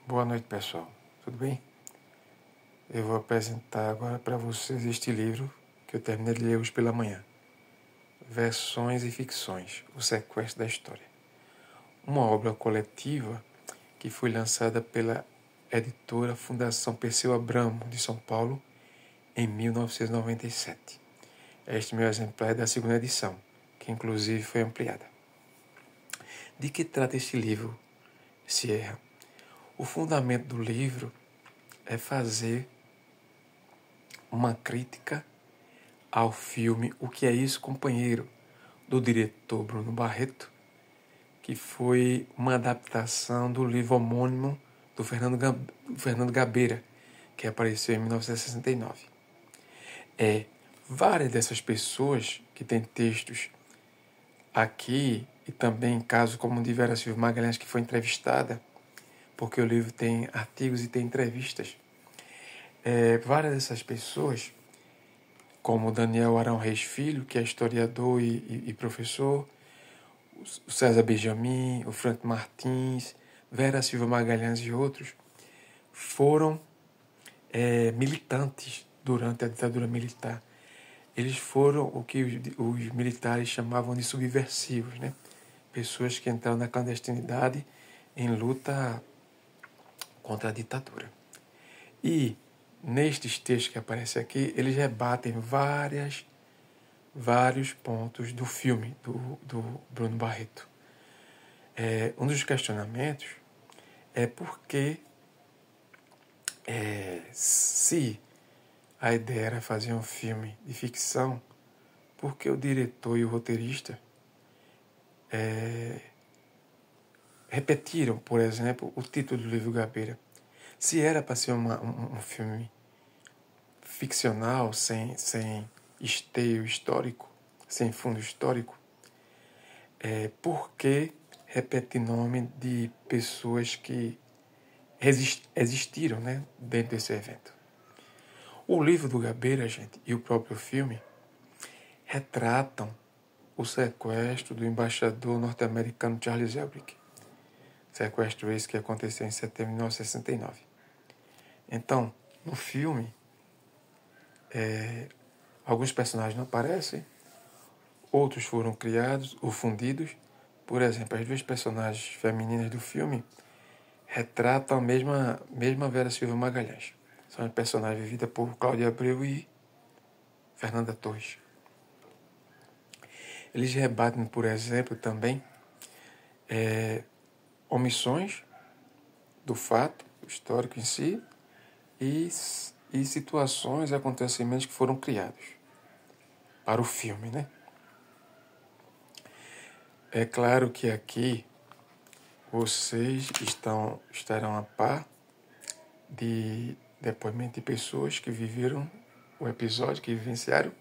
Boa noite, pessoal. Tudo bem? Eu vou apresentar agora para vocês este livro que eu terminei de ler hoje pela manhã. Versões e Ficções, o sequestro da história. Uma obra coletiva que foi lançada pela editora Fundação Perseu Abramo, de São Paulo, em 1997. Este meu exemplar é da segunda edição, que inclusive foi ampliada. De que trata este livro, Sierra? O fundamento do livro é fazer uma crítica ao filme O Que É Isso, Companheiro, do diretor Bruno Barreto, que foi uma adaptação do livro homônimo do Fernando Gabeira, que apareceu em 1969. Várias dessas pessoas que têm textos aqui, e também casos como o de Vera Silva Magalhães, que foi entrevistada, porque o livro tem artigos e tem entrevistas. Várias dessas pessoas, como Daniel Arão Reis Filho, que é historiador e professor, o César Benjamin, o Franco Martins, Vera Silva Magalhães e outros, foram militantes durante a ditadura militar. Eles foram o que os militares chamavam de subversivos, né? Pessoas que entraram na clandestinidade em luta contra a ditadura. E nestes textos que aparecem aqui, eles rebatem vários pontos do filme do Bruno Barreto. Um dos questionamentos é por que, se a ideia era fazer um filme de ficção, por que o diretor e o roteirista repetiram, por exemplo, o título do livro Gabeira? Se era para ser um filme ficcional, sem esteio histórico, sem fundo histórico, por que repetir nome de pessoas que existiram, né, dentro desse evento? O livro do Gabeira, gente, e o próprio filme retratam o sequestro do embaixador norte-americano Charles Elbrick. Sequestro esse que aconteceu em setembro de 1969. Então, no filme, alguns personagens não aparecem, outros foram criados ou fundidos. Por exemplo, as duas personagens femininas do filme retratam a mesma Vera Silva Magalhães. São as personagens vividas por Cláudia Abreu e Fernanda Torres. Eles rebatem, por exemplo, também omissões do fato histórico em si e situações, acontecimentos que foram criados para o filme, né? É claro que aqui vocês estarão a par de depoimento de pessoas que viveram o episódio, que vivenciaram,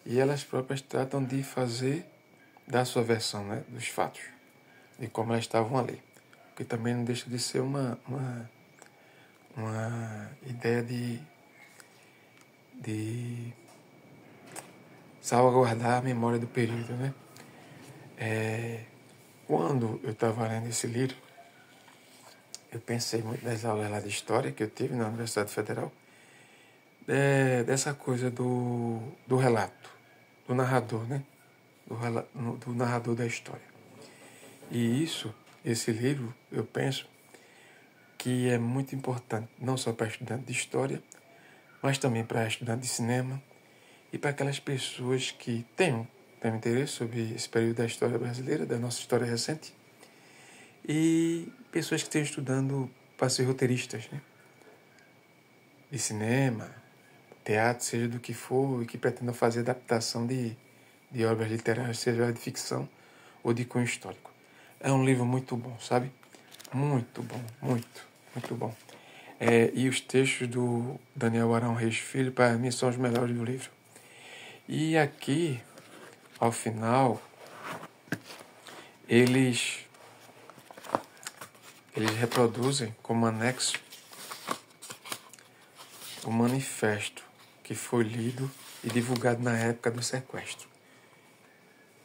e elas próprias tratam de dar sua versão, né, dos fatos, de como elas estavam ali. Que também não deixa de ser uma ideia de salvaguardar a memória do período, né? Quando eu estava lendo esse livro, eu pensei muito nas aulas lá de História que eu tive na Universidade Federal, dessa coisa do relato, do narrador, né? Do narrador da história. E esse livro, eu penso que é muito importante, não só para estudante de História, mas também para estudante de cinema e para aquelas pessoas que têm interesse sobre esse período da história brasileira, da nossa história recente, e pessoas que estão estudando para ser roteiristas, né? De cinema, teatro, seja do que for, e que pretendam fazer adaptação de obras literárias, seja de ficção ou de cunho histórico. É um livro muito bom, sabe? Muito bom, muito bom. E os textos do Daniel Arão Reis Filho, para mim, são os melhores do livro. E aqui, ao final, eles reproduzem como anexo o manifesto que foi lido e divulgado na época do sequestro.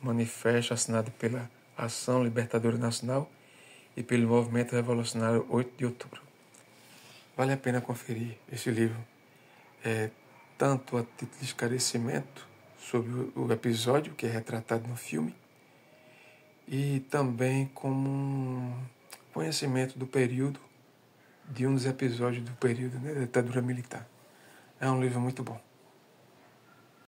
Manifesto assinado pela Ação Libertadora Nacional e pelo Movimento Revolucionário 8 de Outubro. Vale a pena conferir esse livro, tanto a título de esclarecimento sobre o episódio que é retratado no filme, e também como um conhecimento do período, de um dos episódios do período, né, da ditadura militar. É um livro muito bom.